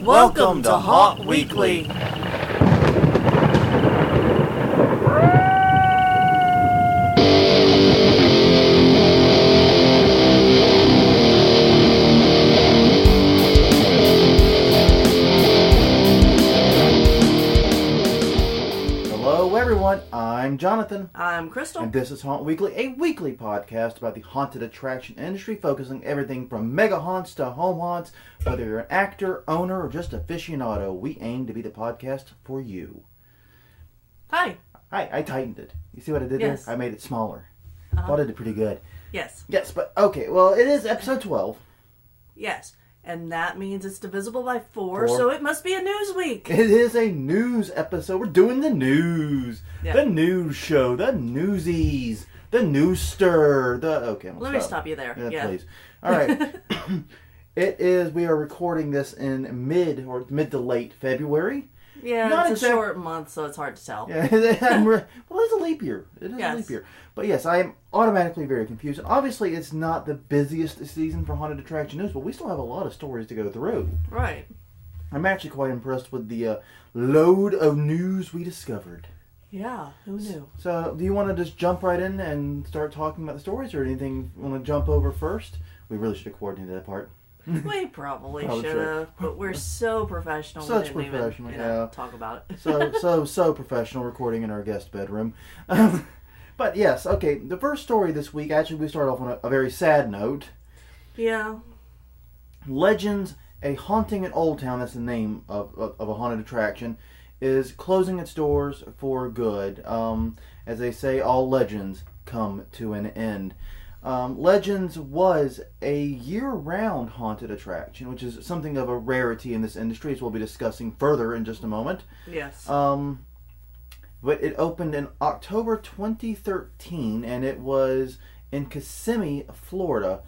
Welcome to Haunt Weekly. Hello everyone, I'm Jonathan. I'm Crystal. And this is Haunt Weekly, a weekly podcast about the haunted attraction industry, focusing everything from mega haunts to home haunts. Whether you're an actor, owner, or just aficionado, we aim to be the podcast for you. Hi, I tightened it. You see what I did Yes. there? I made it smaller. Thought I did pretty good. Yes. Yes, but okay, well, it is episode 12. Yes. And that means it's divisible by 4, so it must be a news week. It is a news episode. We're doing the news. Yeah. The news show. The newsies. The news stir. Let me stop you there. Yeah, please. All right. We are recording this in mid to late February. Yeah, it's a short month, so it's hard to tell. Yeah, well, it's a leap year. It is Yes. a leap year. But yes, I am automatically very confused. Obviously, it's not the busiest season for haunted attraction news, but we still have a lot of stories to go through. Right. I'm actually quite impressed with the load of news we discovered. Yeah, who knew? So, do you want to just jump right in and start talking about the stories, or anything you want to jump over first? We really should have coordinated that part. We probably should have, but we're so professional. Such we didn't professional, even, yeah. talk about it. So professional, recording in our guest bedroom. But yes, okay, the first story this week, actually we start off on a very sad note. Yeah. Legends, a haunting in Old Town, that's the name of a haunted attraction, is closing its doors for good. As they say, all legends come to an end. Legends was a year-round haunted attraction, which is something of a rarity in this industry, as we'll be discussing further in just a moment. Yes. But it opened in October 2013, and it was in Kissimmee, Florida.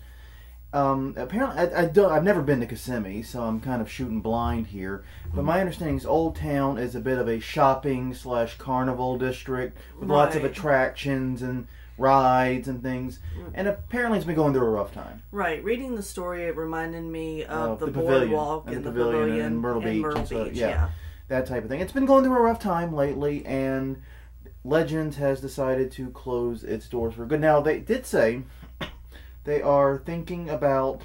Apparently, I've never been to Kissimmee, so I'm kind of shooting blind here. But my understanding is Old Town is a bit of a shopping/carnival district with lots of attractions and rides and things, and apparently it's been going through a rough time. Right. Reading the story, it reminded me of the pavilion, boardwalk and the pavilion and Myrtle Beach. Beach. Yeah, that type of thing. It's been going through a rough time lately, and Legends has decided to close its doors for good. Now, they did say they are thinking about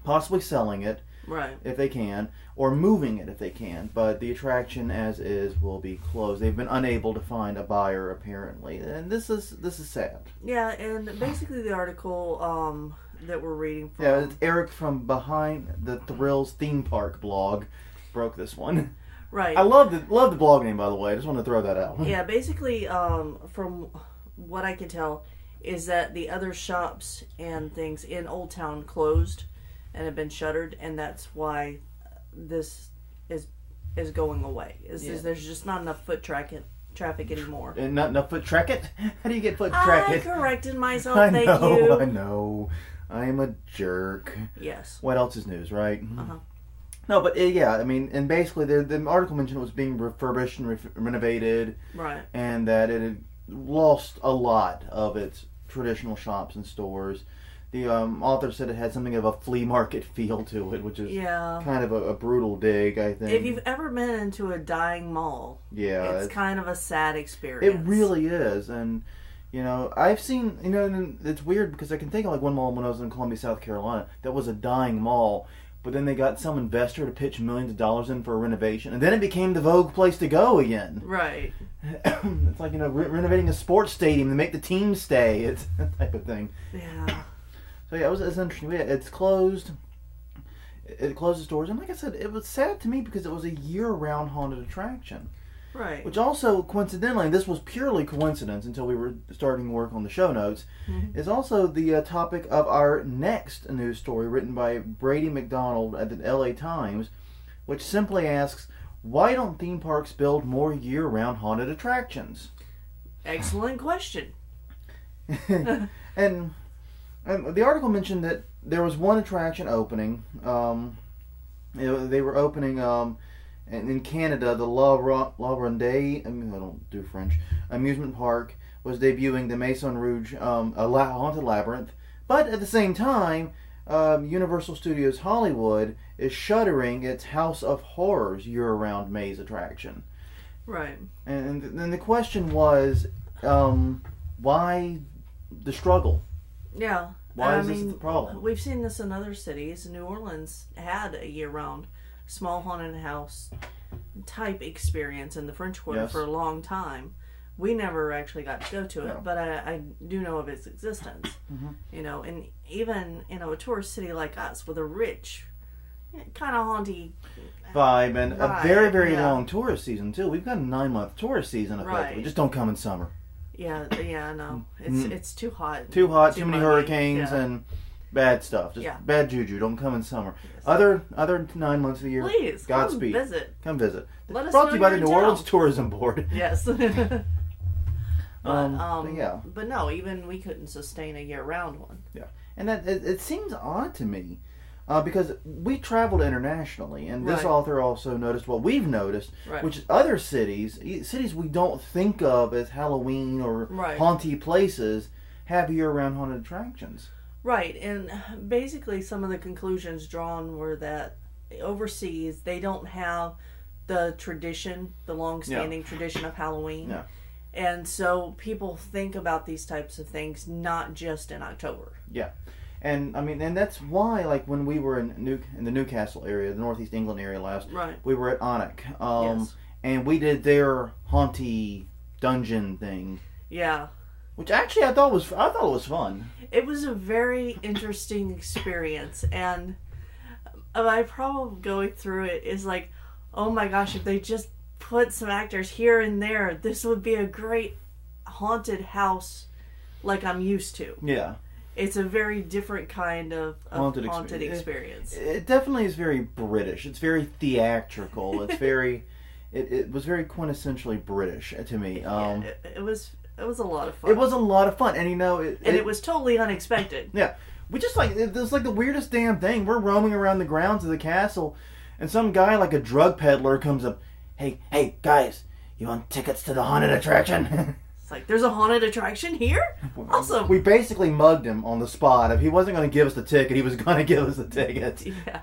possibly selling it, right, if they can, or moving it if they can, but the attraction as is will be closed. They've been unable to find a buyer, apparently, and this is sad. Yeah, and basically the article that we're reading from... Yeah, it's Eric from Behind the Thrills Theme Park blog broke this one. Right. I love the blog name, by the way. I just want to throw that out. Yeah, basically, from what I can tell, is that the other shops and things in Old Town closed and have been shuttered, and that's why this is going away. There's just not enough foot traffic anymore. And not enough foot traffic? How do you get foot traffic? I corrected myself, I thank you. I know. I am a jerk. Yes. What else is news, right? Uh-huh. No, but yeah, I mean, and basically the article mentioned it was being refurbished and renovated. Right. And that it had lost a lot of its traditional shops and stores. The author said it had something of a flea market feel to it, which is kind of a brutal dig, I think. If you've ever been into a dying mall, it's kind of a sad experience. It really is, and I've seen, and it's weird because I can think of like one mall when I was in Columbia, South Carolina, that was a dying mall, but then they got some investor to pitch millions of dollars in for a renovation, and then it became the vogue place to go again. Right. It's like, renovating a sports stadium to make the team stay. It's that type of thing. Yeah. So yeah, it's interesting. It's closed. It closed its doors, and like I said, it was sad to me because it was a year-round haunted attraction. Right. Which also, coincidentally, and this was purely coincidence until we were starting work on the show notes, is also the topic of our next news story written by Brady McDonald at the LA Times, which simply asks, why don't theme parks build more year-round haunted attractions? Excellent question. And the article mentioned that there was one attraction opening. They were opening in Canada. The La Ronde, I don't do French, amusement park was debuting the Maison Rouge, a haunted labyrinth. But at the same time, Universal Studios Hollywood is shuttering its House of Horrors year-round maze attraction. Right. And then the question was, why the struggle? Yeah. Why is this the problem? We've seen this in other cities. New Orleans had a year-round small haunted house type experience in the French Quarter for a long time. We never actually got to go to it, but I do know of its existence. Mm-hmm. And even a tourist city like us with a rich, kind of haunty vibe and a very, very long tourist season too. We've got a 9-month tourist season effectively. Just don't come in summer. Yeah, no. It's too hot. Too many hurricanes and bad stuff. Just bad juju. Don't come in summer. Yes. Other 9 months of the year. Please, Godspeed. Come visit. Let us brought to you by the New Orleans Tourism Board. Yes. But no, even we couldn't sustain a year-round one. Yeah, and that it seems odd to me because we traveled internationally, and this author also noticed what we've noticed, which is other cities we don't think of as Halloween or haunty places, have year-round haunted attractions. Right, and basically some of the conclusions drawn were that overseas they don't have the tradition, the long-standing tradition of Halloween. Yeah. And so people think about these types of things not just in October. Yeah. And and that's why, like, when we were in the Newcastle area, the Northeast England area last, we were at Onic. And we did their haunty dungeon thing. Yeah. Which actually I thought it was fun. It was a very interesting experience, and my problem going through it is like, oh my gosh, if they just put some actors here and there, this would be a great haunted house like I'm used to. Yeah. It's a very different kind of haunted experience. It definitely is very British. It's very theatrical. It's very... It was very quintessentially British to me. It was a lot of fun. It was a lot of fun. And it was totally unexpected. Yeah. We just it was like the weirdest damn thing. We're roaming around the grounds of the castle, and some guy like a drug peddler comes up. Hey, guys, you want tickets to the haunted attraction? It's like, there's a haunted attraction here? Awesome. We basically mugged him on the spot. If he wasn't going to give us the ticket, he was going to give us the ticket. Yeah.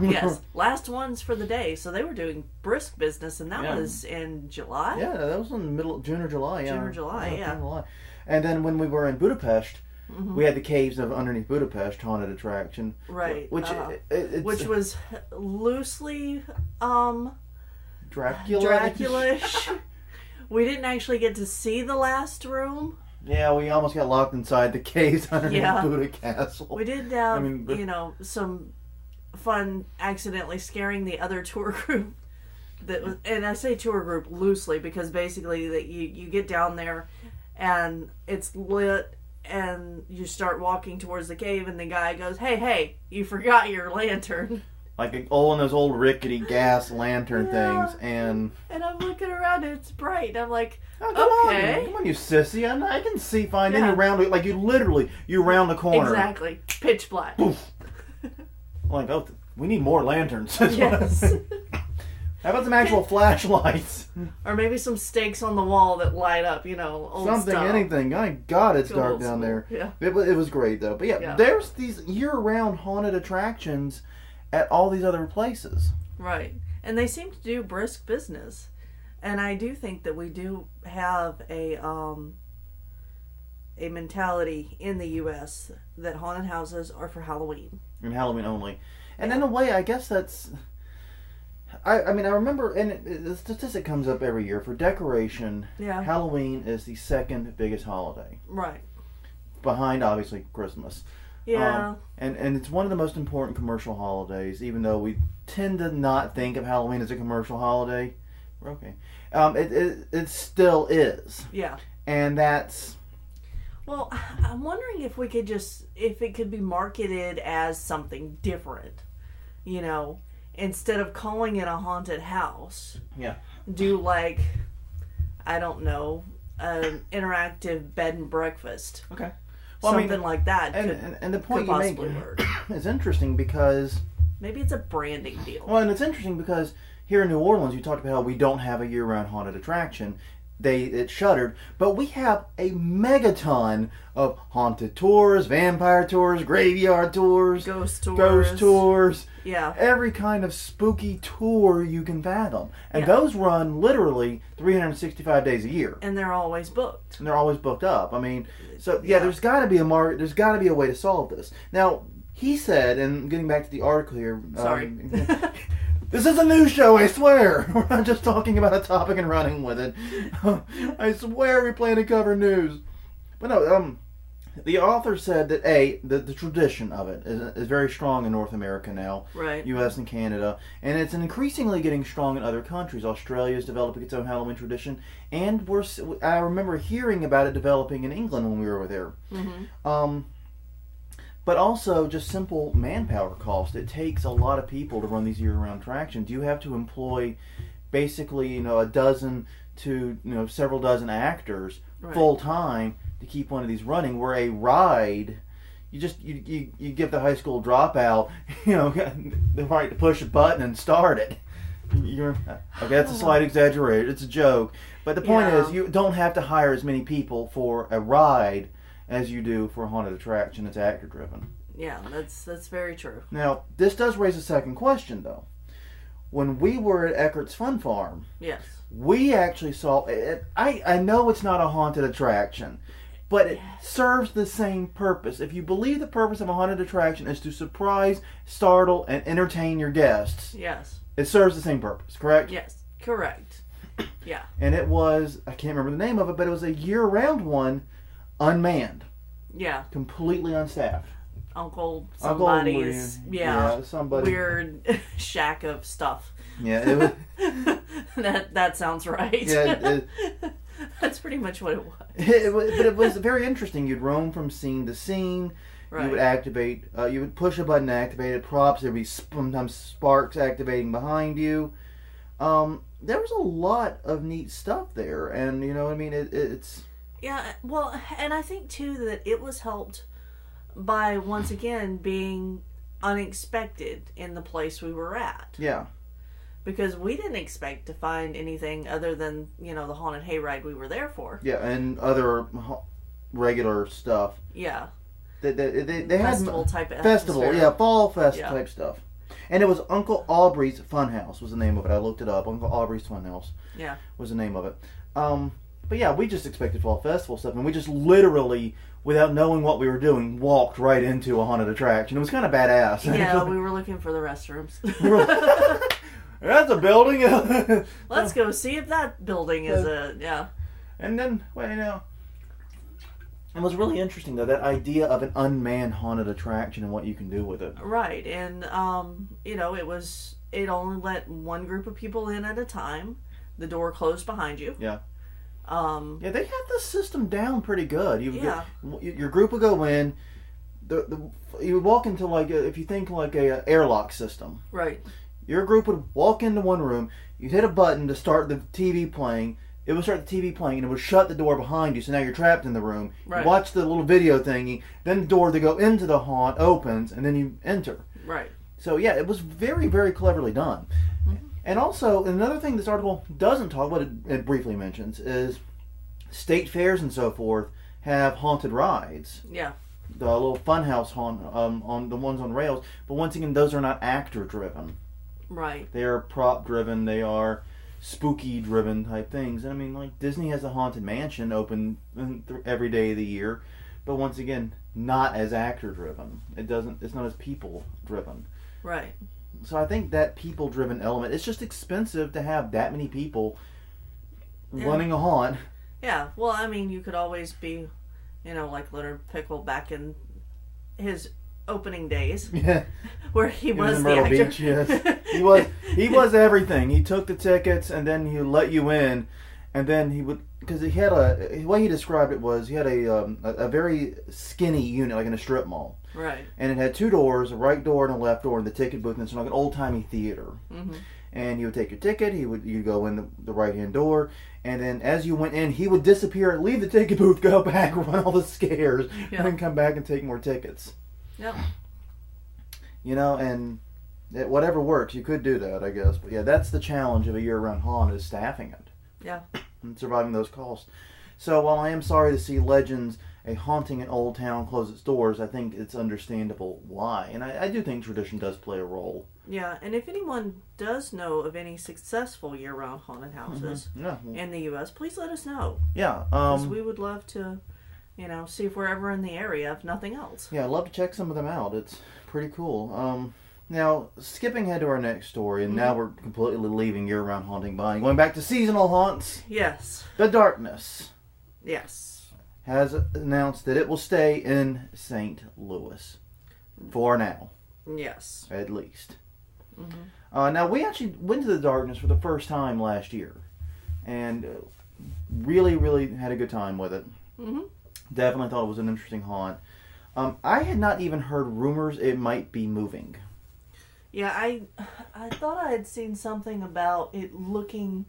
Yes. Last ones for the day. So they were doing brisk business, and that was in July? Yeah, that was in the middle of June or July. June or July, July. And then when we were in Budapest, we had the Caves of Underneath Budapest haunted attraction. Right. Which was loosely... Dracula-ish. We didn't actually get to see the last room. Yeah, we almost got locked inside the caves underneath Buddha Castle. We did have, some fun accidentally scaring the other tour group. And I say tour group loosely because basically that you get down there and it's lit and you start walking towards the cave and the guy goes, hey, you forgot your lantern. Like one of those old rickety gas lantern things, and I'm looking around and it's bright. And I'm like, come on, you sissy! I can see fine. Then you round you round the corner. Exactly, pitch black. Poof. Like, we need more lanterns. Yes. How about some actual flashlights? Or maybe some stakes on the wall that light up, old something, stuff. Anything. My God, it's dark down there. Yeah. It was great though. But there's these year-round haunted attractions at all these other places. Right. And they seem to do brisk business. And I do think that we do have a mentality in the U.S. that haunted houses are for Halloween. And Halloween only. And in a way, I guess that's... I remember, and the statistic comes up every year, for decoration, Halloween is the second biggest holiday. Right. Behind, obviously, Christmas. Yeah. And it's one of the most important commercial holidays, even though we tend to not think of Halloween as a commercial holiday. We're okay. It still is. Yeah. And that's... Well, I'm wondering if it could be marketed as something different, instead of calling it a haunted house. Yeah. Do I don't know, an interactive bed and breakfast. Okay. Well, something like that. And the point you make is interesting because... Maybe it's a branding deal. Well, and it's interesting because here in New Orleans, you talked about how we don't have a year-round haunted attraction. it shuttered, but we have a megaton of haunted tours, vampire tours, graveyard tours, ghost tours. Yeah. Every kind of spooky tour you can fathom. And those run literally 365 days a year. And they're always booked. And they're always booked up. I mean, so there's got to be a market, there's got to be a way to solve this. Now, he said, and getting back to the article here. Sorry. This is a news show, I swear. We're not just talking about a topic and running with it. I swear we plan to cover news. But no, the author said that the tradition of it is very strong in North America now, right? U.S. and Canada, and it's increasingly getting strong in other countries. Australia is developing its own Halloween tradition, and I remember hearing about it developing in England when we were over there. Mm-hmm. But also just simple manpower cost. It takes a lot of people to run these year-round attractions. You have to employ basically a dozen to several dozen actors full time to keep one of these running. Where a ride, you give the high school dropout the right to push a button and start it. That's a slight exaggeration. It's a joke, but the point is you don't have to hire as many people for a ride as you do for a haunted attraction that's actor driven. Yeah, that's very true. Now, this does raise a second question, though. When we were at Eckert's Fun Farm, yes, we actually saw it. I know it's not a haunted attraction, but it serves the same purpose. If you believe the purpose of a haunted attraction is to surprise, startle, and entertain your guests, yes, it serves the same purpose, correct? Yes, correct. Yeah. And it was, I can't remember the name of it, but it was a year-round one, Unmanned. Yeah. Completely unstaffed. Somebody's somebody weird shack of stuff. Yeah, it was. that sounds right. Yeah, that's pretty much what it was. But it was very interesting. You'd roam from scene to scene. Right. You would activate. You would push a button to activate it. Props. There'd be sometimes sparks activating behind you. There was a lot of neat stuff there, and you know what I mean. It's. Yeah, well, and I think, too, that it was helped by, once again, being unexpected in the place we were at. Yeah. Because we didn't expect to find anything other than, the haunted hayride we were there for. Yeah, and other regular stuff. Yeah. They festival had... type of Festival, atmosphere. yeah, fall fest type stuff. And it was Uncle Aubrey's Funhouse was the name of it. I looked it up. Uncle Aubrey's Funhouse was the name of it. But yeah, we just expected fall festival stuff, and we just literally, without knowing what we were doing, walked right into a haunted attraction. It was kind of badass. Yeah, we were looking for the restrooms. That's a building. Let's go see if that building is And then, it was really interesting, though, that idea of an unmanned haunted attraction and what you can do with it. Right, and, it only let one group of people in at a time. The door closed behind you. Yeah. They had the system down pretty good. Your group would go in. You would walk into if you think like a airlock system. Right. Your group would walk into one room. You'd hit a button to start the TV playing. It would start the TV playing, and it would shut the door behind you. So now you're trapped in the room. Right. You watch the little video thingy. Then the door to go into the haunt opens, and then you enter. Right. So yeah, it was very, very cleverly done. Mm-hmm. And also, another thing this article doesn't talk about, it briefly mentions, is state fairs and so forth have haunted rides. Yeah. The little funhouse haunt, on the ones on rails. But once again, those are not actor-driven. Right. They are prop-driven. They are spooky-driven type things. And I mean, like, Disney has a haunted mansion open every day of the year. But once again, not as actor-driven. It's not as people-driven. Right. So I think that people-driven element, it's just expensive to have that many people running a haunt. Yeah, well, I mean, you could always be, like Leonard Pickle back in his opening days. Yeah. Where he was in the Myrtle actor. Beach, yes. He was everything. He took the tickets, and then he let you in, and then he would, because he had the way he described it was, he had a very skinny unit, like in a strip mall. Right. And it had two doors, a right door and a left door, and the ticket booth, and it's like an old-timey theater. Mm-hmm. And you would take your ticket, you'd go in the right-hand door, and then as you went in, he would disappear, leave the ticket booth, go back, run all the scares, and then come back and take more tickets. Yep. And whatever works, you could do that, I guess. But yeah, that's the challenge of a year-round haunt, is staffing it. Yeah. and surviving those costs. So while I am sorry to see Legends, a haunting in Old Town, close its doors, I think it's understandable why. And I do think tradition does play a role. Yeah, and if anyone does know of any successful year-round haunted houses in the U.S., please let us know. Yeah. Because we would love to, see if we're ever in the area, if nothing else. Yeah, I'd love to check some of them out. It's pretty cool. Now, skipping ahead to our next story, and now we're completely leaving year-round haunting behind. Going back to seasonal haunts. Yes. The Darkness. Yes. Has announced that it will stay in St. Louis. For now. Yes. At least. Now, we actually went to the Darkness for the first time last year. And really, really had a good time with it. Definitely thought it was an interesting haunt. I had not even heard rumors it might be moving. Yeah, I thought I had seen something about it looking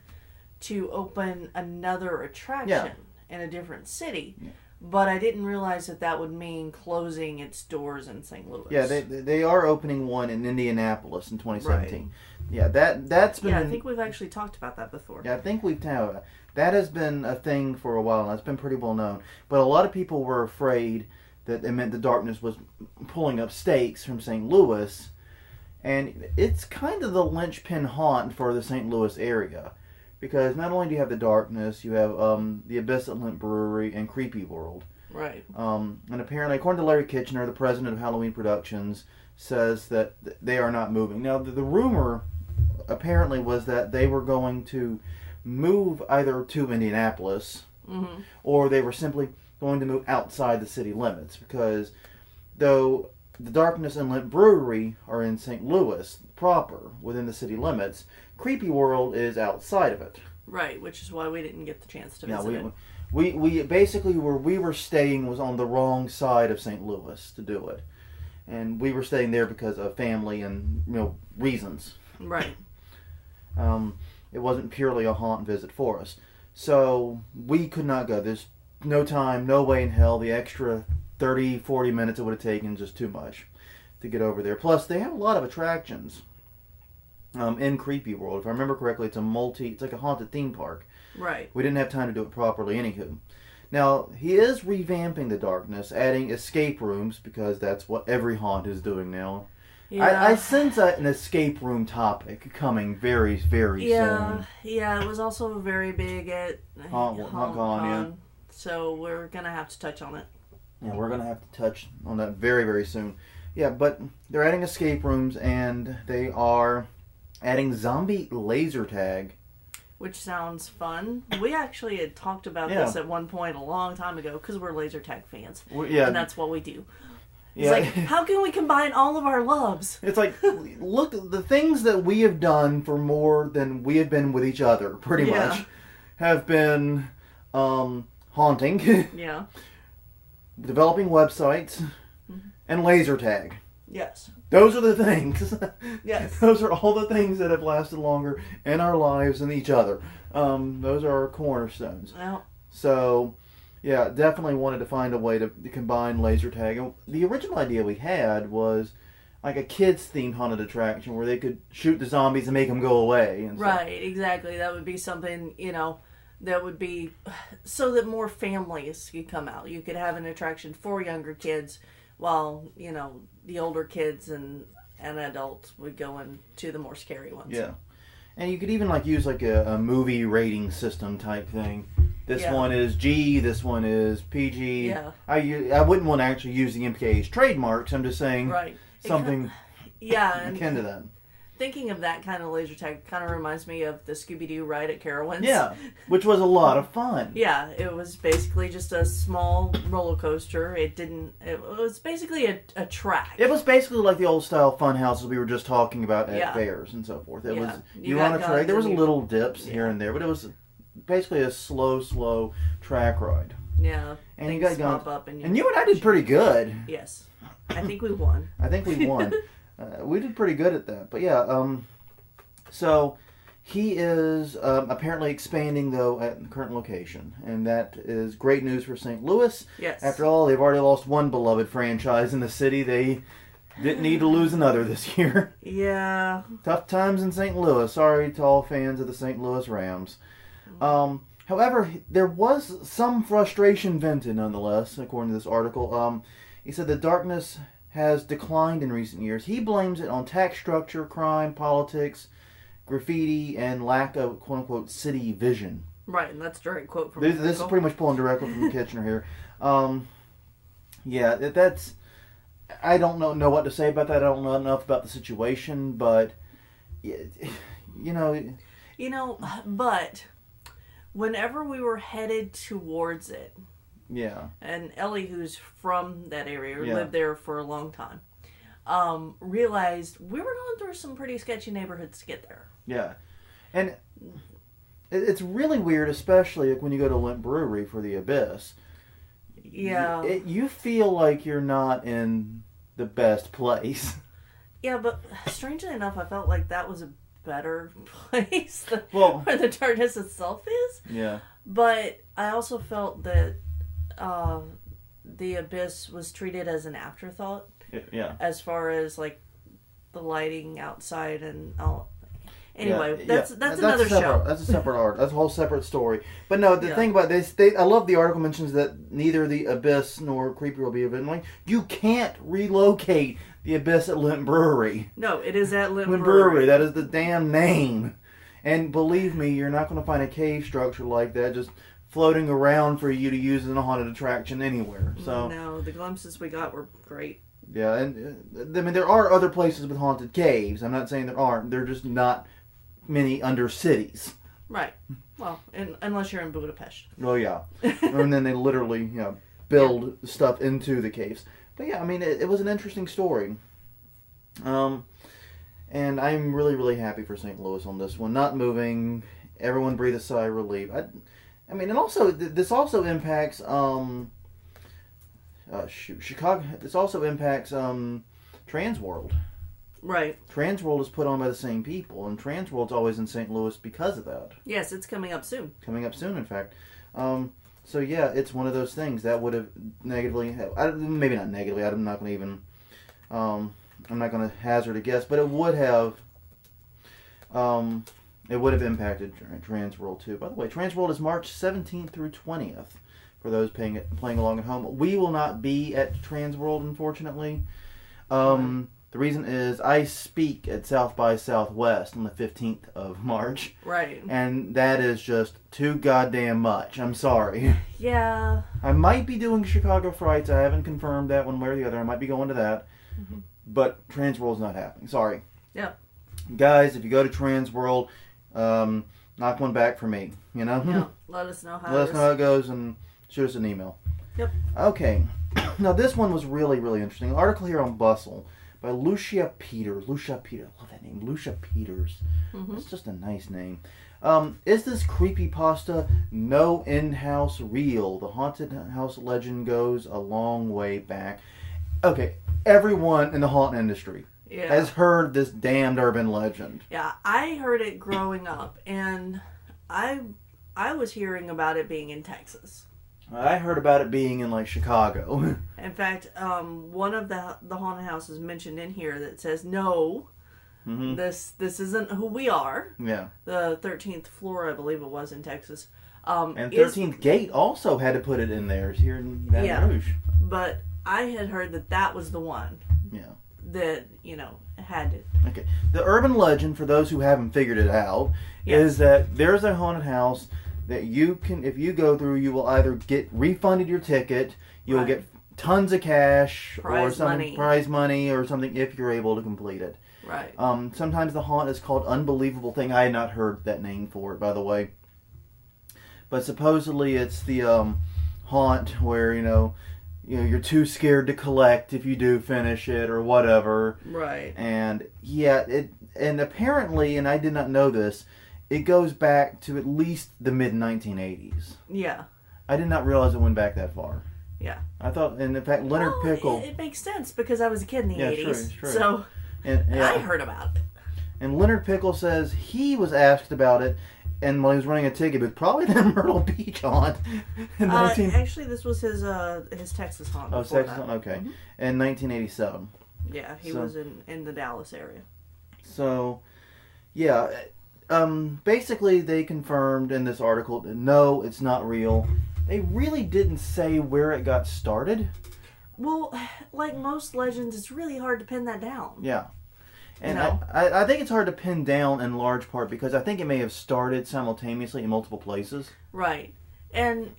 to open another attraction in a different city. Yeah. But I didn't realize that would mean closing its doors in St. Louis. Yeah, they are opening one in Indianapolis in 2017. Right. Yeah, that's been... Yeah, I think we've actually talked about that before. Yeah, I think we've... That has been a thing for a while, and it's been pretty well known. But a lot of people were afraid that it meant the Darkness was pulling up stakes from St. Louis. And it's kind of the linchpin haunt for the St. Louis area. Because not only do you have the Darkness, you have the Abyss at Lint Brewery and Creepy World. Right. And apparently, according to Larry Kitchener, the president of Halloween Productions, says that they are not moving. Now, the rumor apparently was that they were going to move either to Indianapolis or they were simply going to move outside the city limits. Because though the Darkness and Lint Brewery are in St. Louis proper, within the city limits, Creepy World is outside of it. Right, which is why we didn't get the chance to visit it. We basically, where we were staying was on the wrong side of St. Louis to do it. And we were staying there because of family and, reasons. Right. It wasn't purely a haunt visit for us. So, we could not go. There's no time, no way in hell. The extra 30, 40 minutes it would have taken just too much to get over there. Plus, they have a lot of attractions in Creepy World. If I remember correctly, it's like a haunted theme park. Right. We didn't have time to do it properly, anywho. Now, he is revamping the Darkness, adding escape rooms, because that's what every haunt is doing now. Yeah. I sense an escape room topic coming very, very soon. Yeah, it was also very big at HauntCon, yeah. So we're going to have to touch on it. Yeah, we're going to have to touch on that very, very soon. Yeah, but they're adding escape rooms, and they are adding zombie laser tag. Which sounds fun. We actually had talked about this at one point a long time ago, because we're laser tag fans. And that's what we do. It's like, how can we combine all of our loves? It's like, look, the things that we have done for more than we have been with each other, pretty much, have been haunting, developing websites, and laser tag. Yes. Those are the things. Yes. Those are all the things that have lasted longer in our lives than each other. Those are our cornerstones. Well. So, yeah, definitely wanted to find a way to combine laser tag. And the original idea we had was like a kids-themed haunted attraction where they could shoot the zombies and make them go away. And right, exactly. That would be something, that would be so that more families could come out. You could have an attraction for younger kids while, the older kids and adults would go into the more scary ones. Yeah. And you could even use a movie rating system type thing. This one is G, this one is PG. Yeah. I wouldn't want to actually use the MPAA's trademarks. I'm just saying something akin to that. Thinking of that kind of laser tag kind of reminds me of the Scooby-Doo ride at Carowinds. Yeah, which was a lot of fun. Yeah, it was basically just a small roller coaster. It was basically a track. It was basically like the old style fun houses we were just talking about at fairs and so forth. It was you were on a track. There was little dips here and there, but it was basically a slow track ride. Yeah, and you got guns up and you and I did pretty good. Yes, I think we won. We did pretty good at that. But yeah, so he is apparently expanding, though, at the current location. And that is great news for St. Louis. Yes. After all, they've already lost one beloved franchise in the city. They didn't need to lose another this year. Yeah. Tough times in St. Louis. Sorry to all fans of the St. Louis Rams. However, there was some frustration vented nonetheless, according to this article. He said the darkness has declined in recent years. He blames it on tax structure, crime, politics, graffiti, and lack of quote-unquote city vision. Right, and that's a direct quote from This is pretty much pulling directly from Kitchener here. Yeah, that's... I don't know what to say about that. I don't know enough about the situation, but... But whenever we were headed towards it... Yeah. And Ellie, who's from that area, or Yeah. lived there for a long time, realized we were going through some pretty sketchy neighborhoods to get there. Yeah. And it's really weird, especially when you go to Limp Brewery for the Abyss. Yeah. You feel like you're not in the best place. Yeah, but strangely enough, I felt like that was a better place than where the darkness itself is. Yeah. But I also felt that the Abyss was treated as an afterthought. Yeah. As far as like the lighting outside and all. Anyway, that's another show. That's a separate art. That's a whole separate story. But no, the thing about this, I love the article mentions that neither the Abyss nor Creepy will be available. You can't relocate the Abyss at Limp Brewery. No, it is at Limp Brewery. That is the damn name. And believe me, you're not going to find a cave structure like that just floating around for you to use in a haunted attraction anywhere. So no, the glimpses we got were great. Yeah, and I mean there are other places with haunted caves. I'm not saying there aren't. They're just not many under cities. Right. Well, unless you're in Budapest. Oh yeah, and then they literally build stuff into the caves. But yeah, I mean it was an interesting story. And I'm really, really happy for St. Louis on this one. Not moving. Everyone breathe a sigh of relief. I mean, and also, this also impacts, Chicago, this also impacts, Transworld. Right. Transworld is put on by the same people, and Transworld's always in St. Louis because of that. Yes, it's coming up soon. Coming up soon, in fact. So yeah, it's one of those things that would have negatively, maybe not negatively, I'm not going to even, I'm not going to hazard a guess, but it would have impacted Transworld too. By the way, Transworld is March 17th through 20th for those playing along at home. We will not be at Transworld, unfortunately. The reason is I speak at South by Southwest on the 15th of March. Right. And that is just too goddamn much. I'm sorry. Yeah. I might be doing Chicago Frights. I haven't confirmed that one way or the other. I might be going to that. Mm-hmm. But Transworld's not happening. Sorry. Yeah. Guys, if you go to Transworld, knock one back for me. You know? Yeah. Let us know how it goes and shoot us an email. Yep. Okay. Now this one was really, really interesting. An article here on Bustle by Lucia Peters. Lucia Peters. I love that name. Lucia Peters. Mm-hmm. It's just a nice name. Is this creepypasta no in-house real? The haunted house legend goes a long way back. Okay, everyone in the haunt industry has heard this damned urban legend. Yeah, I heard it growing up, and I was hearing about it being in Texas. I heard about it being in, like, Chicago. In fact, one of the haunted houses mentioned in here that says, no, this isn't who we are. Yeah. The 13th floor, I believe it was, in Texas. And 13th Gate also had to put it in there here in Baton Rouge. But I had heard that was the one. Yeah. That, had it. Okay. The urban legend, for those who haven't figured it out, is that there's a haunted house that you can, if you go through, you will either get refunded your ticket, you will get tons of cash, prize money or something if you're able to complete it. Right. Sometimes the haunt is called Unbelievable Thing. I had not heard that name for it, by the way. But supposedly it's the haunt where, you're too scared to collect if you do finish it or whatever. Right. And and apparently, and I did not know this, it goes back to at least the mid-1980s. Yeah. I did not realize it went back that far. Yeah. I thought, and in fact, Leonard Pickle... It makes sense because I was a kid in the 80s. True. So, I heard about it. And Leonard Pickle says he was asked about it, and while he was running a ticket booth, probably the Myrtle Beach haunt. Actually, this was his Texas haunt. Oh, Texas haunt, okay. Mm-hmm. In 1987. Yeah, he was in the Dallas area. So, yeah... basically they confirmed in this article that no, it's not real. They really didn't say where it got started. Well, like most legends, it's really hard to pin that down. Yeah. And You know? I think it's hard to pin down in large part because I think it may have started simultaneously in multiple places. Right. And,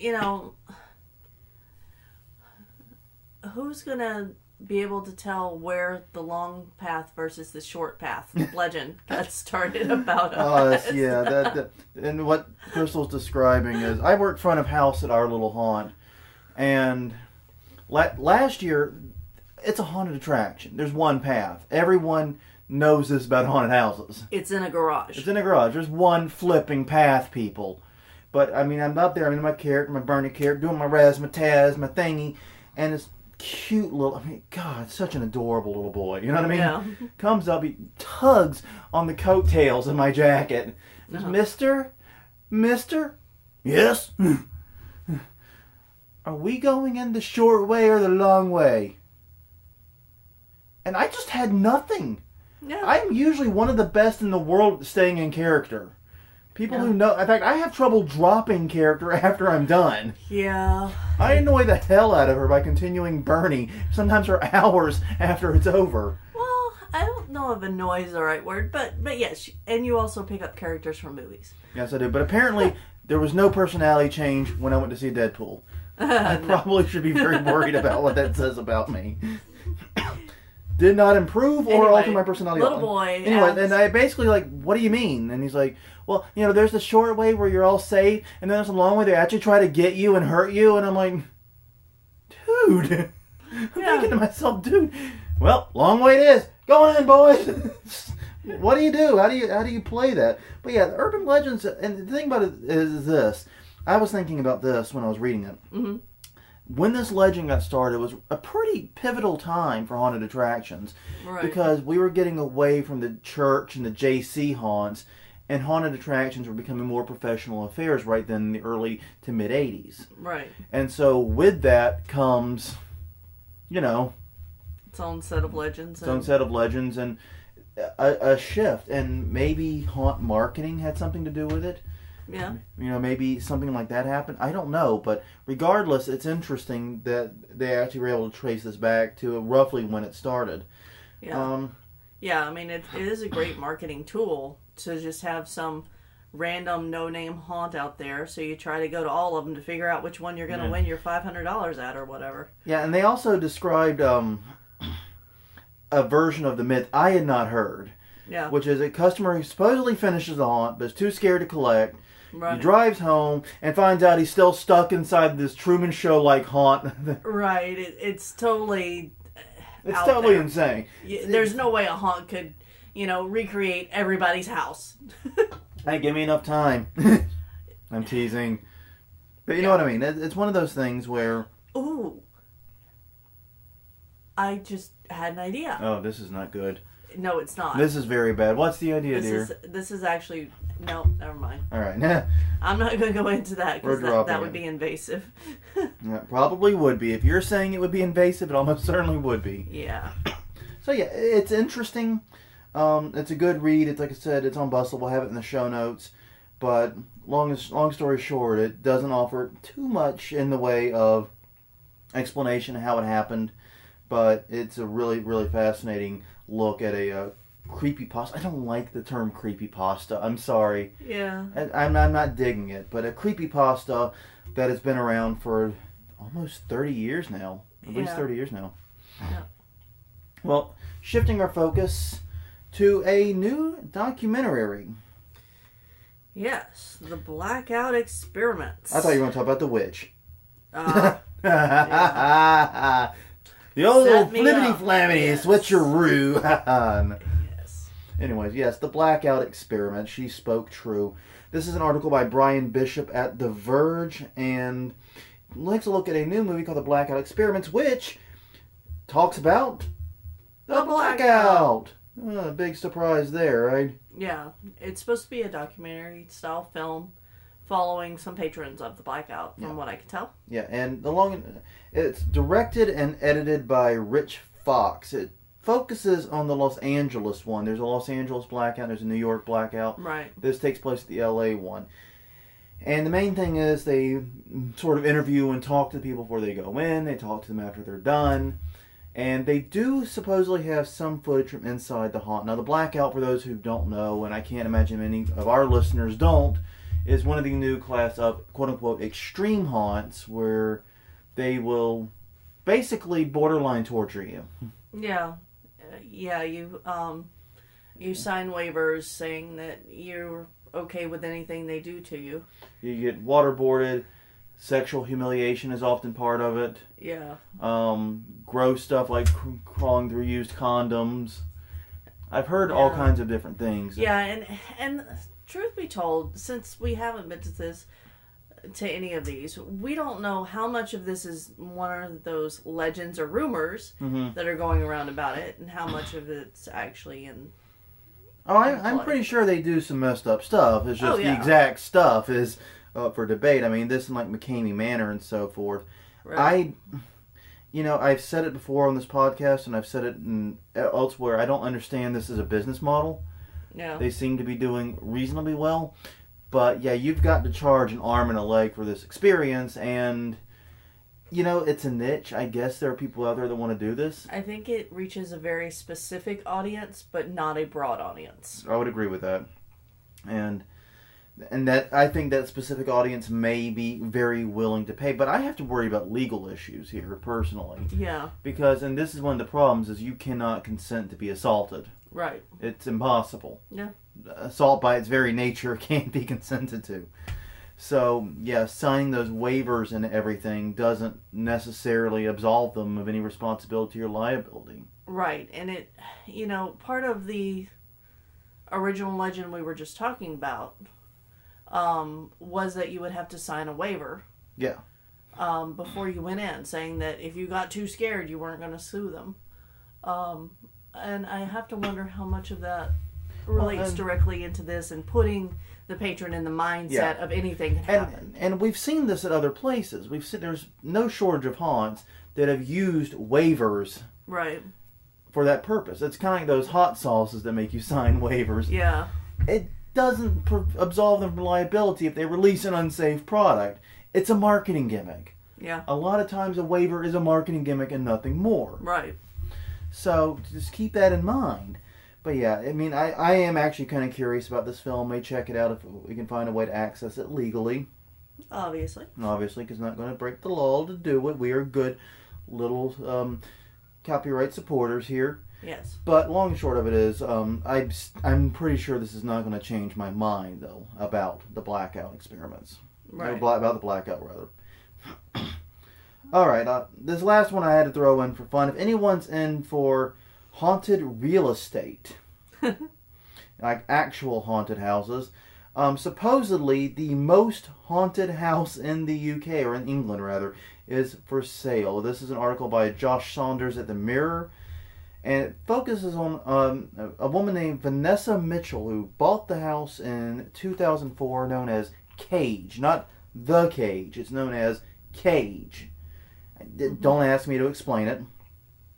who's going to be able to tell where the long path versus the short path legend got started about us? Yeah. And what Crystal's describing is, I worked front of house at our little haunt, and last year, it's a haunted attraction. There's one path. Everyone knows this about haunted houses. It's in a garage. It's in a garage. There's one flipping path, people. But, I mean, I'm up there, I'm in my character, my Bernie character, doing my razzmatazz, my thingy, and it's cute little, God, such an adorable little boy. You know what I mean? Yeah. Comes up, he tugs on the coattails of my jacket. Says, Mister? Yes? Are we going in the short way or the long way? And I just had nothing. Yeah. I'm usually one of the best in the world at staying in character. People who know... In fact, I have trouble dropping character after I'm done. Yeah. I annoy the hell out of her by continuing Bernie, sometimes for hours after it's over. Well, I don't know if annoy is the right word, but yes. And you also pick up characters from movies. Yes, I do. But apparently, there was no personality change when I went to see Deadpool. I probably should be very worried about what that says about me. Did not improve or alter my personality. Little boy. Anyway, and I basically what do you mean? And he's like, well, there's the short way where you're all safe, and then there's the long way they actually try to get you and hurt you, and I'm like, dude. I'm thinking to myself, dude, well, long way it is. Go on in, boys. What do you do? How do you play that? But yeah, the urban legends, and the thing about it is this. I was thinking about this when I was reading it. Mm-hmm. When this legend got started, it was a pretty pivotal time for haunted attractions. Right. Because we were getting away from the church and the JC haunts, and haunted attractions were becoming more professional affairs right then in the early to mid-'80s. Right. And so with that comes, its own set of legends. And a shift. And maybe haunt marketing had something to do with it. Yeah. Maybe something like that happened. I don't know. But regardless, it's interesting that they actually were able to trace this back to roughly when it started. Yeah. It is a great marketing tool to just have some random no-name haunt out there. So you try to go to all of them to figure out which one you're going to win your $500 at or whatever. Yeah, and they also described a version of the myth I had not heard. Yeah. Which is a customer who supposedly finishes the haunt but is too scared to collect. Right. He drives home and finds out he's still stuck inside this Truman Show-like haunt. Right. It's totally It's out totally there. insane. There's no way a haunt could, recreate everybody's house. Hey, give me enough time. I'm teasing. But you know what I mean. It's one of those things where... Ooh. I just had an idea. Oh, this is not good. No, it's not. This is very bad. What's the idea, dear? This is actually... No, never mind. All right. I'm not going to go into that because that would be invasive. Yeah, probably would be. If you're saying it would be invasive, it almost certainly would be. Yeah. So yeah, it's interesting. It's a good read. It's like I said, it's on Bustle. We'll have it in the show notes. But long story short, it doesn't offer too much in the way of explanation of how it happened. But it's a really, really fascinating look at a creepypasta. I don't like the term creepypasta. I'm sorry. Yeah. I'm not digging it. But a creepypasta that has been around for almost 30 years now. At least 30 years now. Yeah. Well, shifting our focus to a new documentary. Yes, the Blackout Experiments. I thought you were going to talk about The Witch. Yeah. The old Set me flippity up. flammity Yes. switcheroo. Yes. Anyways, yes, The Blackout Experiment. She spoke true. This is an article by Brian Bishop at The Verge, and takes a look at a new movie called The Blackout Experiments, which talks about the blackout. Big surprise there, right? Yeah, it's supposed to be a documentary-style film following some patrons of the Blackout, from what I can tell. Yeah, and it's directed and edited by Rich Fox. It focuses on the Los Angeles one. There's a Los Angeles Blackout, there's a New York Blackout. Right. This takes place at the LA one. And the main thing is they sort of interview and talk to people before they go in. They talk to them after they're done. And they do supposedly have some footage from inside the haunt. Now, the Blackout, for those who don't know, and I can't imagine many of our listeners don't, is one of the new class of quote-unquote extreme haunts where they will basically borderline torture you. Yeah. You sign waivers saying that you're okay with anything they do to you. You get waterboarded. Sexual humiliation is often part of it. Yeah. Gross stuff like crawling through used condoms. I've heard all kinds of different things. Yeah, and truth be told, since we haven't been to any of these, we don't know how much of this is one of those legends or rumors that are going around about it, and how much of it's actually in. Oh, I'm pretty sure they do some messed up stuff. It's just the exact stuff is up for debate. I mean, this is like McCamey Manor and so forth. Right. I've said it before on this podcast, and I've said it elsewhere. I don't understand this as a business model. Yeah. They seem to be doing reasonably well. But, yeah, you've got to charge an arm and a leg for this experience, and, it's a niche. I guess there are people out there that want to do this. I think it reaches a very specific audience, but not a broad audience. I would agree with that. And that I think that specific audience may be very willing to pay, but I have to worry about legal issues here, personally. Yeah. Because, and this is one of the problems, is you cannot consent to be assaulted. Right. It's impossible. Yeah. Assault by its very nature can't be consented to. So, yeah, signing those waivers and everything doesn't necessarily absolve them of any responsibility or liability. Right. And it, part of the original legend we were just talking about was that you would have to sign a waiver. Yeah. Before you went in, saying that if you got too scared, you weren't going to sue them. And I have to wonder how much of that relates directly into this and putting the patron in the mindset of anything can happen. And we've seen this at other places. There's no shortage of haunts that have used waivers for that purpose. It's kind of like those hot sauces that make you sign waivers. Yeah. It doesn't absolve them from liability if they release an unsafe product. It's a marketing gimmick. Yeah. A lot of times a waiver is a marketing gimmick and nothing more. Right. So just keep that in mind. But yeah, I mean, I am actually kind of curious about this film. May check it out if we can find a way to access it legally. Obviously, because it's not going to break the law to do it. We are good little copyright supporters here. Yes. But long and short of it is, I'm pretty sure this is not going to change my mind, though, about the Blackout Experiments. Right. About the Blackout, rather. All right, this last one I had to throw in for fun. If anyone's in for haunted real estate, like actual haunted houses, supposedly the most haunted house in the UK, or in England rather, is for sale. This is an article by Josh Saunders at the Mirror, and it focuses on a woman named Vanessa Mitchell who bought the house in 2004, known as Cage. Not The Cage, it's known as Cage. Don't ask me to explain it.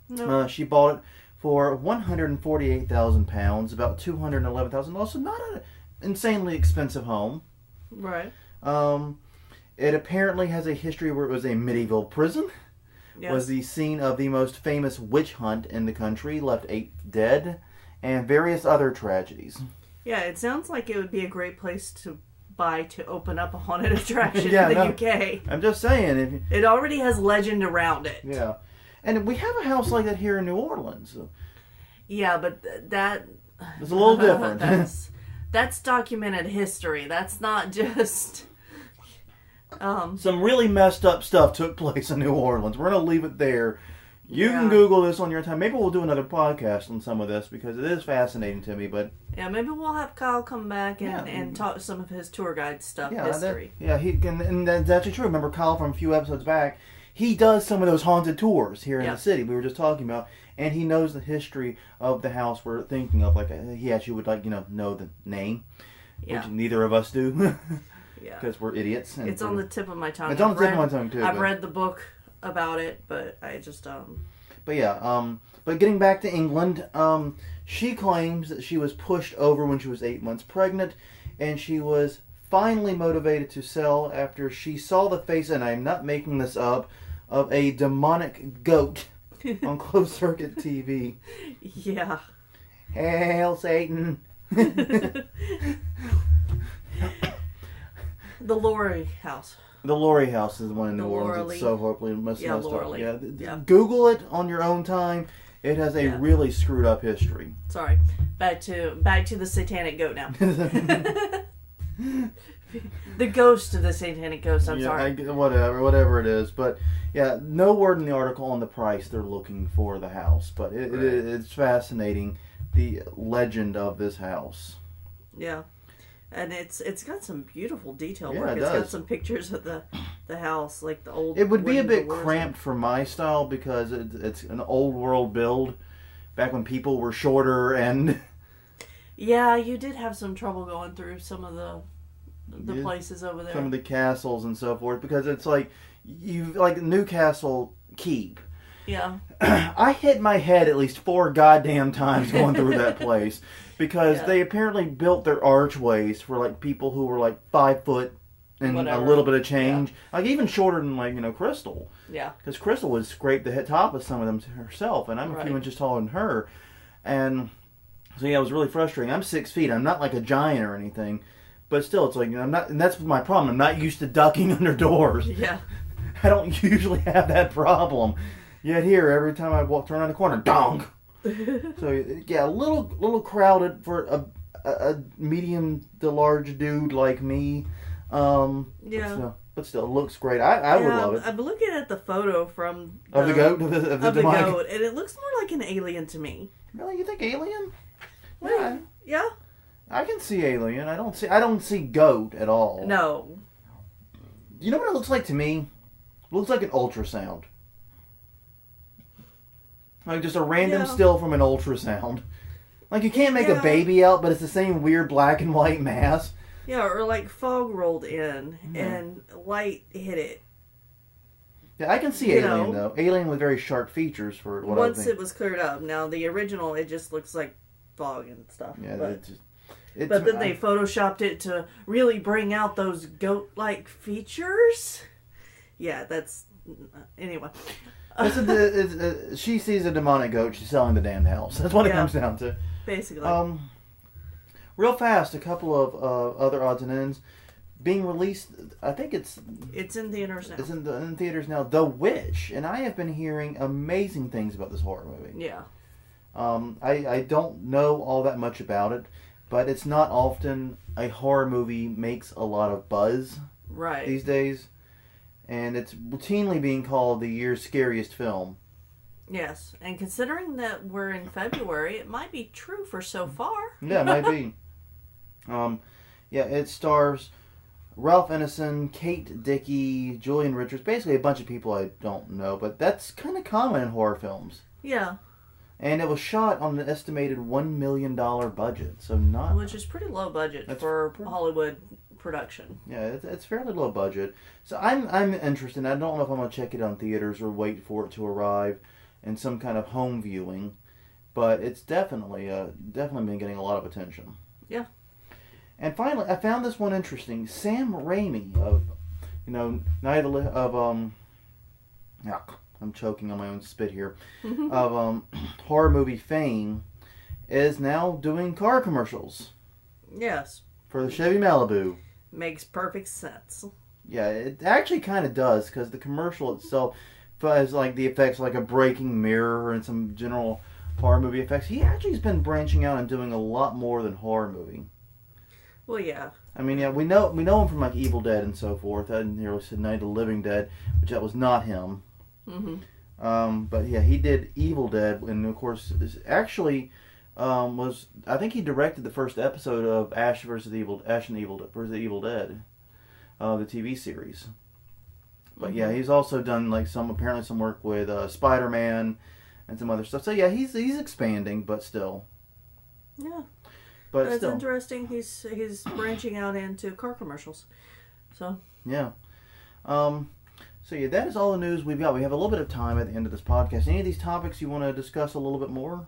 No. She bought it for £148,000, about $211,000. Also, not an insanely expensive home. Right. It apparently has a history where it was a medieval prison. Yes. Was the scene of the most famous witch hunt in the country, left 8 dead, and various other tragedies. Yeah, it sounds like it would be a great place to buy to open up a haunted attraction in the UK. I'm just saying. It already has legend around it. Yeah. And we have a house like that here in New Orleans. So. Yeah, but that... It's a little different. That's documented history. That's not just... Some really messed up stuff took place in New Orleans. We're going to leave it there. You can Google this on your time. Maybe we'll do another podcast on some of this because it is fascinating to me. But yeah, maybe we'll have Kyle come back and talk some of his tour guide stuff, history. He can, and that's actually true. Remember Kyle from a few episodes back? He does some of those haunted tours here in the city we were just talking about, and he knows the history of the house we're thinking of. Like he actually would know the name, which neither of us do. Because we're idiots. It's on the tip of my tongue. It's on the tip of my tongue, too. I've read the book about it, but I just... But yeah, But getting back to England, she claims that she was pushed over when she was 8 months pregnant, and she was finally motivated to sell after she saw the face, and I'm not making this up, of a demonic goat on closed-circuit TV. Yeah. Hail Satan. The Laurie House. The Laurie House is the one in New Orleans. It's so horribly messed up. Yeah. Google it on your own time. It has a really screwed up history. Sorry. Back to the satanic goat now. The ghost of the satanic ghost. I'm sorry. Whatever it is. But yeah, no word in the article on the price they're looking for the house. But it's fascinating, the legend of this house. Yeah. And it's got some beautiful detail Yeah, work. it It's does. got some pictures of the house, like the old. It would be a bit doors. cramped for my style because it's an old world build, back when people were shorter and. Yeah, you did have some trouble going through some of the places over there. Some of the castles and so forth, because it's like Newcastle Keep. Yeah. I hit my head at least 4 goddamn times going through that place because they apparently built their archways for like people who were like 5 foot and a little bit of change, like even shorter than Crystal. Yeah. Because Crystal would scrape the top of some of them herself, and I'm a few inches taller than her, and so yeah, it was really frustrating. I'm 6 feet. I'm not like a giant or anything, but still, it's like I'm not, and that's my problem. I'm not used to ducking under doors. Yeah. I don't usually have that problem. Yet here, every time I turn around the corner, dong. So yeah, a little crowded for a medium to large dude like me. Yeah. But still, it looks great. I would love it. I'm looking at the photo from Of the goat? Of the goat, and it looks more like an alien to me. Really? You think alien? Yeah. Yeah. I can see alien. I don't see goat at all. No. You know what it looks like to me? It looks like an ultrasound. Like just a random still from an ultrasound. Like you can't make a baby out, but it's the same weird black and white mass. Yeah, or like fog rolled in and light hit it. Yeah, I can see alien though. Alien with very sharp features for what I think. Once it was cleared up. Now the original, it just looks like fog and stuff. Yeah, but then they photoshopped it to really bring out those goat-like features. Yeah, that's anyway. She sees a demonic goat. She's selling the damn house. That's what it comes down to. Basically. Real fast, a couple of other odds and ends being released. I think it's in theaters now. It's in theaters now. The Witch, and I have been hearing amazing things about this horror movie. Yeah. I don't know all that much about it, but it's not often a horror movie makes a lot of buzz these days. And it's routinely being called the year's scariest film. Yes, and considering that we're in February, it might be true for so far. Yeah, it might be. It stars Ralph Ineson, Kate Dickey, Julian Richards, basically a bunch of people I don't know, but that's kind of common in horror films. Yeah. And it was shot on an estimated $1 million budget, so which is pretty low budget for Hollywood production. Yeah, it's fairly low budget. So I'm interested. I don't know if I'm going to check it on theaters or wait for it to arrive in some kind of home viewing, but it's definitely been getting a lot of attention. Yeah. And finally, I found this one interesting. Sam Raimi of, I'm choking on my own spit here, of horror movie fame, is now doing car commercials. Yes. For the Chevy Malibu. Makes perfect sense. Yeah, it actually kind of does, because the commercial itself has like the effects like a breaking mirror and some general horror movie effects. He actually has been branching out and doing a lot more than horror movie. Well, yeah. I mean, yeah, we know him from like Evil Dead and so forth. I didn't hear said Night of the Living Dead, which that was not him. But yeah, he did Evil Dead, and of course, actually I think he directed the first episode of Ash and the Evil Dead, the TV series. But yeah, he's also done like some work with Spider-Man and some other stuff. So yeah, he's expanding, but still. Yeah. But it's still interesting. He's branching out into car commercials. So. Yeah. So yeah, that is all the news we've got. We have a little bit of time at the end of this podcast. Any of these topics you want to discuss a little bit more?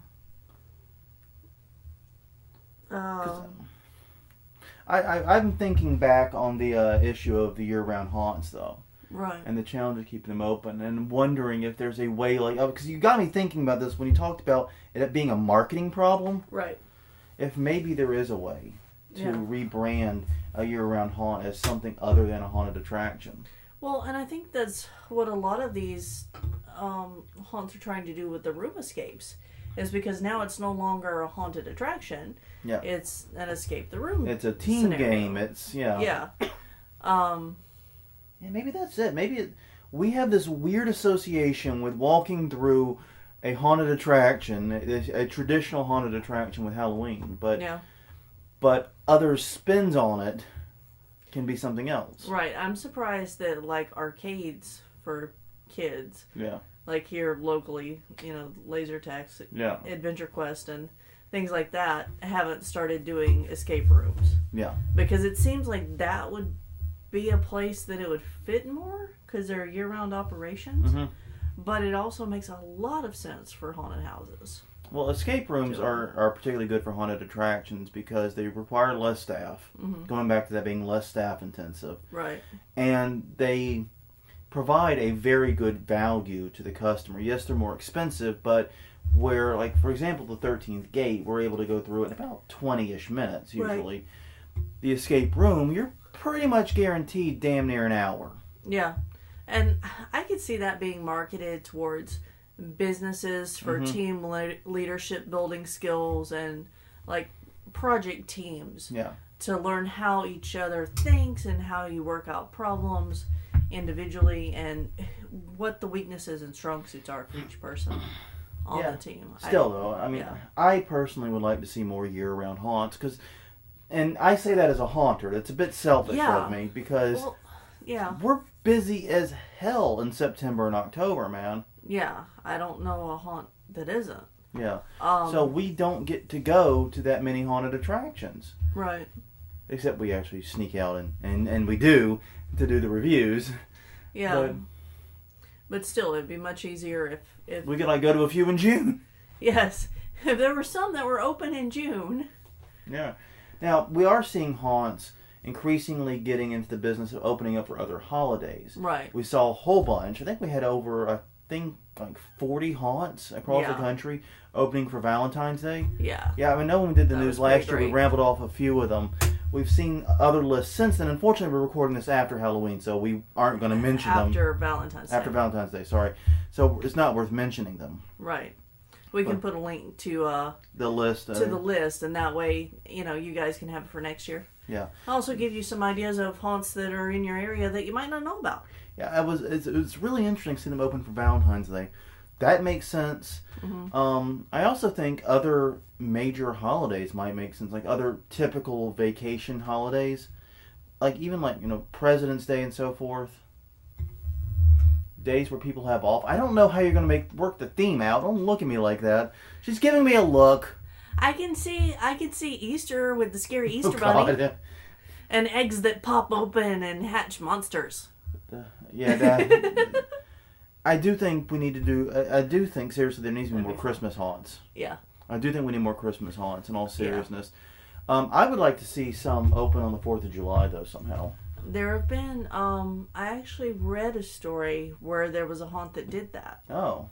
I'm thinking back on the issue of the Yearround Haunts, though. Right. And the challenge of keeping them open, and wondering if there's a way, like, because you got me thinking about this when you talked about it being a marketing problem. Right. If maybe there is a way to Yeah. rebrand a year-round haunt as something other than a haunted attraction. Well, and I think that's what a lot of these haunts are trying to do with the room escapes, is because now it's no longer a haunted attraction. Yeah. It's an escape the room. It's a team scenario. game. It's Yeah. Yeah, maybe that's it. We have this weird association with walking through a haunted attraction, a traditional haunted attraction with Halloween, but other spins on it can be something else. Right. I'm surprised that like arcades for kids, Yeah. like here locally, Laser Tax, Yeah. Adventure Quest, and things like that, haven't started doing escape rooms. Yeah. Because it seems like that would be a place that it would fit more, because they're year-round operations. Mm-hmm. But it also makes a lot of sense for haunted houses. Well, escape rooms are particularly good for haunted attractions because they require less staff. Mm-hmm. Going back to that being less staff intensive. Right. And they provide a very good value to the customer. Yes, they're more expensive, but where, like, for example, the 13th Gate, we're able to go through it in about 20-ish minutes, usually. Right. The escape room, you're pretty much guaranteed damn near an hour. Yeah. And I could see that being marketed towards businesses for team leadership building skills and, like, project teams. Yeah. To learn how each other thinks and how you work out problems individually and what the weaknesses and strong suits are for each person on the team. Still, though, I mean, I personally would like to see more year-round haunts, and I say that as a haunter. That's a bit selfish of me, because we're busy as hell in September and October, man. Yeah, I don't know a haunt that isn't. Yeah. So we don't get to go to that many haunted attractions. Right. Except we actually sneak out and we do to do the reviews. Yeah. But still, it'd be much easier if we could go to a few in June. Yes. If there were some that were open in June. Yeah. Now, we are seeing haunts increasingly getting into the business of opening up for other holidays. Right. We saw a whole bunch. I think we had over, 40 haunts across the country opening for Valentine's Day. Yeah. Yeah, I know when we did the news last year, we rambled off a few of them. We've seen other lists since then. Unfortunately, we're recording this after Halloween, so we aren't going to mention them. After Valentine's Day. After Valentine's Day, sorry. So it's not worth mentioning them. Right. We can put a link to the list. To the list, and that way, you guys can have it for next year. Yeah. I'll also give you some ideas of haunts that are in your area that you might not know about. Yeah, it's really interesting seeing them open for Valentine's Day. That makes sense. Mm-hmm. I also think other major holidays might make sense, like other typical vacation holidays, even President's Day and so forth. Days where people have off. I don't know how you're going to work the theme out. Don't look at me like that. She's giving me a look. I can see Easter with the scary Easter bunny. And eggs that pop open and hatch monsters. I do think we need to do. I do think seriously there needs to be more Christmas haunts. Yeah. I do think we need more Christmas haunts. In all seriousness, I would like to see some open on the 4th of July though somehow. There have been. I actually read a story where there was a haunt that did that. Oh.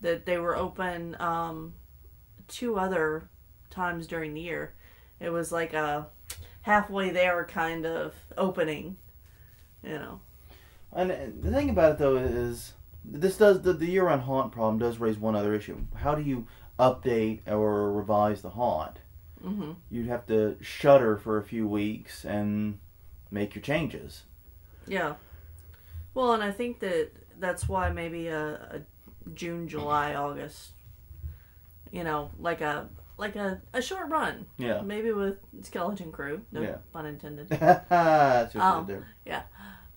That they were open 2 other times during the year. It was like a halfway there kind of opening, And the thing about it though is the year-round haunt problem does raise one other issue. How do you update or revise the haunt? Mm-hmm. You'd have to shutter for a few weeks and make your changes. Yeah. Well, and I think that's why maybe a June, July, August, like a short run. Yeah. Maybe with Skeleton Crew. No pun intended. That's what you do. Yeah.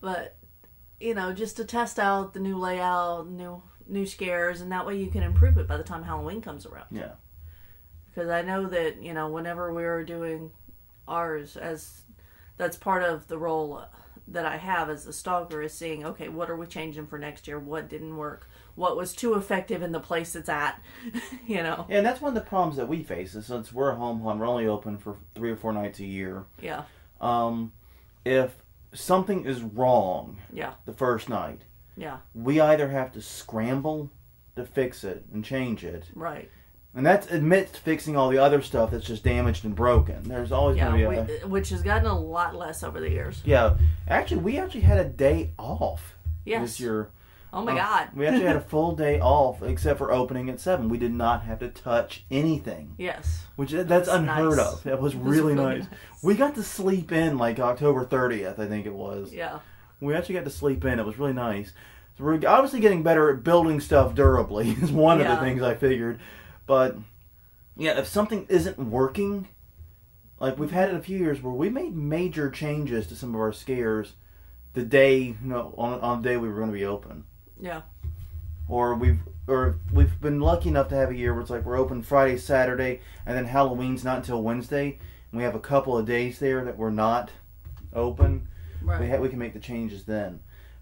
But, just to test out the new layout, new scares, and that way you can improve it by the time Halloween comes around. Yeah. Because I know that, whenever we were doing ours, that's part of the role that I have as the stalker is seeing, okay, what are we changing for next year? What didn't work? What was too effective in the place it's at? You know? Yeah, and that's one of the problems that we face is since we're a home hunt, we're only open for 3 or 4 nights a year. Yeah. If something is wrong the first night, we either have to scramble to fix it and change it. Right. And that's amidst fixing all the other stuff that's just damaged and broken. There's always going to be which has gotten a lot less over the years. Yeah. We actually had a day off this year. Oh my God. We actually had a full day off, except for opening at 7. We did not have to touch anything. Yes. That's unheard nice. of. It was really nice. We got to sleep in like October 30th, I think it was. Yeah. We actually got to sleep in. It was really nice. So we're obviously getting better at building stuff durably is one of the things I figured. But, yeah, if something isn't working, like we've had it a few years where we made major changes to some of our scares the day, on the day we were going to be open. Yeah. Or we've been lucky enough to have a year where it's like we're open Friday, Saturday, and then Halloween's not until Wednesday, and we have a couple of days there that we're not open. Right. We can make the changes then.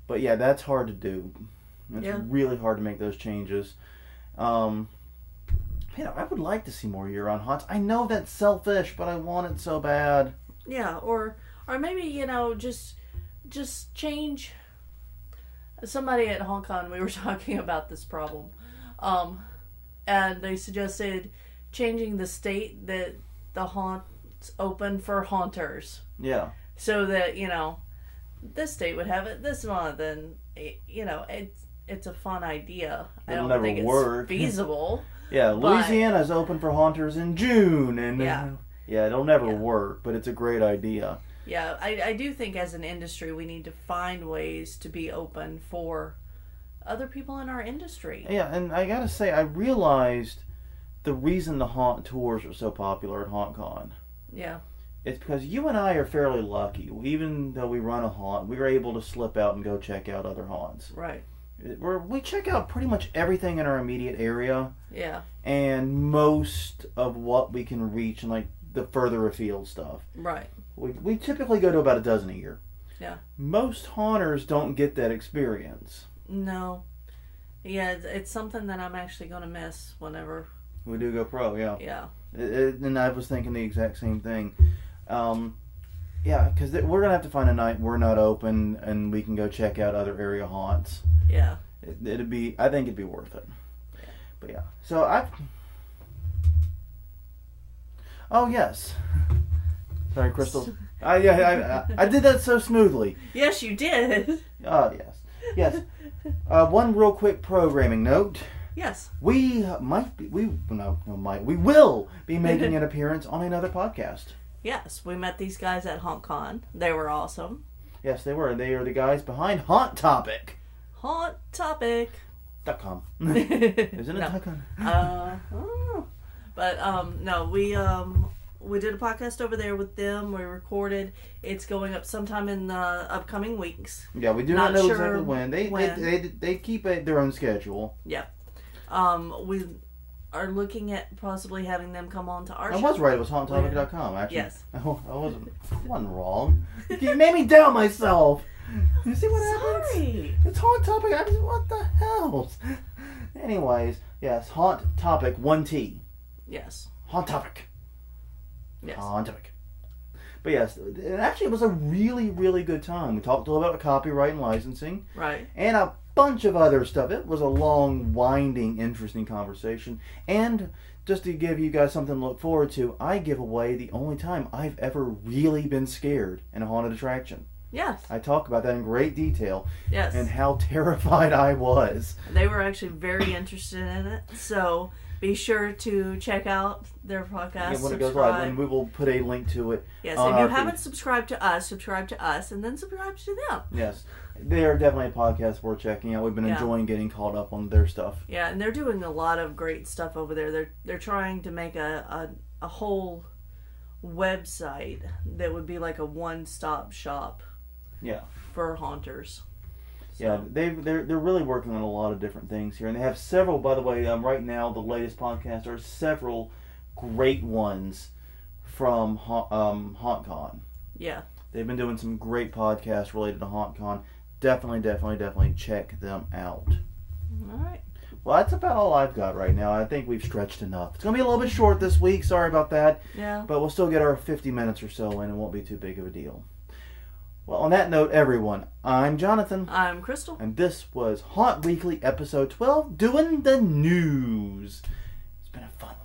But yeah, that's hard to do. It's really hard to make those changes. I would like to see more year-round haunts. I know that's selfish, but I want it so bad. Yeah, or maybe, just change. Somebody at Hong Kong, we were talking about this problem, and they suggested changing the state that the haunt's open for haunters. Yeah. So that, this state would have it this month, and, it's a fun idea. It'll I don't never think work. It's feasible. Yeah, Louisiana's open for haunters in June, and it'll never work, but it's a great idea. Yeah, I do think as an industry we need to find ways to be open for other people in our industry. Yeah, and I gotta say, I realized the reason the haunt tours are so popular at HauntCon. Yeah. It's because you and I are fairly lucky. Even though we run a haunt, we were able to slip out and go check out other haunts. Right. We check out pretty much everything in our immediate area. Yeah. And most of what we can reach and like the further afield stuff. Right. We typically go to about a dozen a year. Yeah. Most haunters don't get that experience. No. Yeah, it's something that I'm actually going to miss whenever we do go pro. Yeah. Yeah. And I was thinking the exact same thing. Because we're gonna have to find a night we're not open and we can go check out other area haunts. Yeah. I think it'd be worth it. Yeah. But yeah. So Oh yes. Sorry, Crystal. I did that so smoothly. Yes, you did. Oh yes. One real quick programming note. Yes. We will be making an appearance on another podcast. Yes, we met these guys at HauntCon. They were awesome. Yes, they were. They are the guys behind Haunt Topic. HauntTopic.com. Isn't it .com? But no, we did a podcast over there with them. We recorded. It's going up sometime in the upcoming weeks. Yeah, we do not know exactly when. They keep their own schedule. Yeah. We are looking at possibly having them come on to our show. I was right. It was HauntTopic.com, actually. Yes. I wasn't wrong. You made me doubt myself. You see what happens? Sorry. It's Haunt Topic. What the hell? Anyways, yes, Haunt Topic, 1T. Yes. Haunt Topic. Yes. Haunt Topic. But yes, it was a really, really good time. We talked a little about copyright and licensing. Right. And a bunch of other stuff. It was a long, winding, interesting conversation. And just to give you guys something to look forward to, I give away the only time I've ever really been scared in a haunted attraction. Yes. I talk about that in great detail. Yes. And how terrified I was. They were actually very interested in it. So be sure to check out their podcast. When it goes live, and we will put a link to it. Yes, if you haven't subscribed to us, subscribe to us, and then subscribe to them. Yes. They are definitely a podcast worth checking out. We've been enjoying getting caught up on their stuff. Yeah, and they're doing a lot of great stuff over there. They're trying to make a whole website that would be like a one-stop shop. Yeah. For haunters. So. Yeah, they're really working on a lot of different things here, and they have several. By the way, right now the latest podcast are several great ones from HauntCon. Yeah. They've been doing some great podcasts related to HauntCon. Definitely check them out. All right. Well, that's about all I've got right now. I think we've stretched enough. It's going to be a little bit short this week. Sorry about that. Yeah. But we'll still get our 50 minutes or so in. It won't be too big of a deal. Well, on that note, everyone, I'm Jonathan. I'm Crystal. And this was Haunt Weekly, episode 12, Doing the News. It's been a fun one.